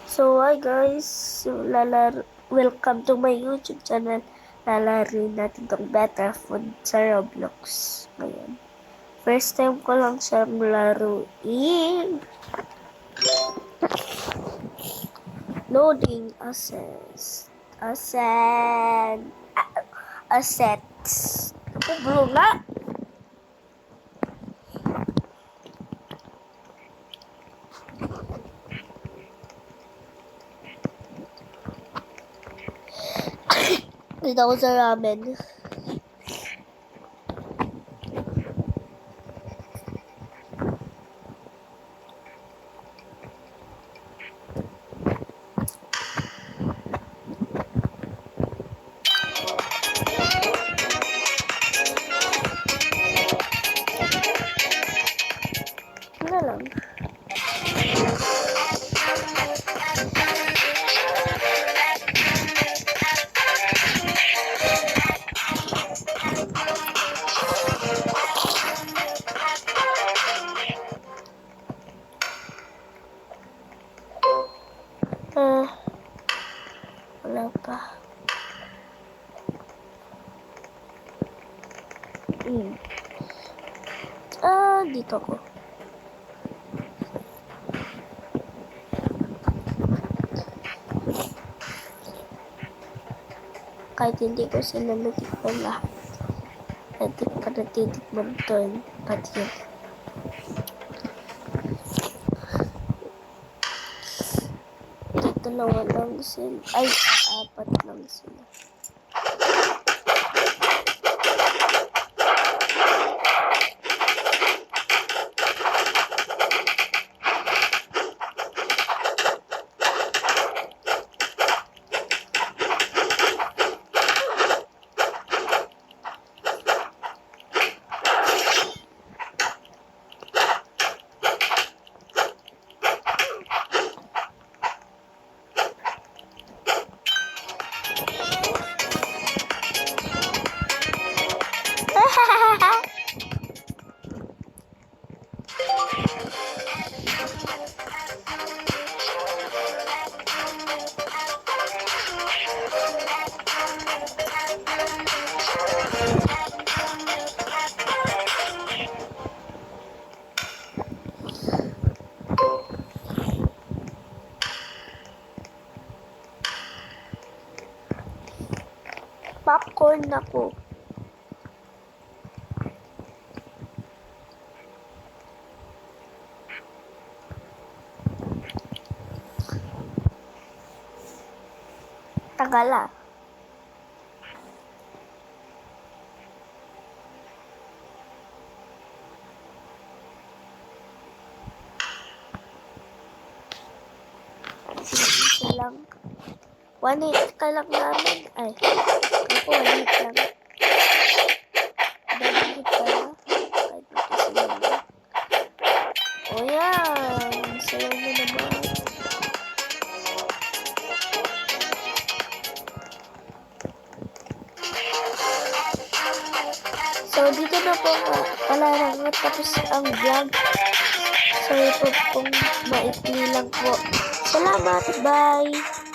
So, hi guys! Welcome to my YouTube channel. Lalarin natin itong Better Food sa Roblox ngayon. First time ko lang siyang laruin. Loading assets. Napublo na! Dito ako sa ramen. Ano lang. Wala pa. Dito ako. Kahit hindi ko sila natikman lahat. Natitikman ko yun. Pati yun. Dalawa lang sila. Ay, apat lang sila. Popcorn ako. Tagal ah. Isa lang. 1 hit ka lang namin. Ay. Ako, 1 hit lang. Double hit ka na. Kahit ito sila na. O yan. Sayaw mo naman. So, dito na po pala tapos ang vlog. Sorry po kung maikli lang po. Salamat. Bye!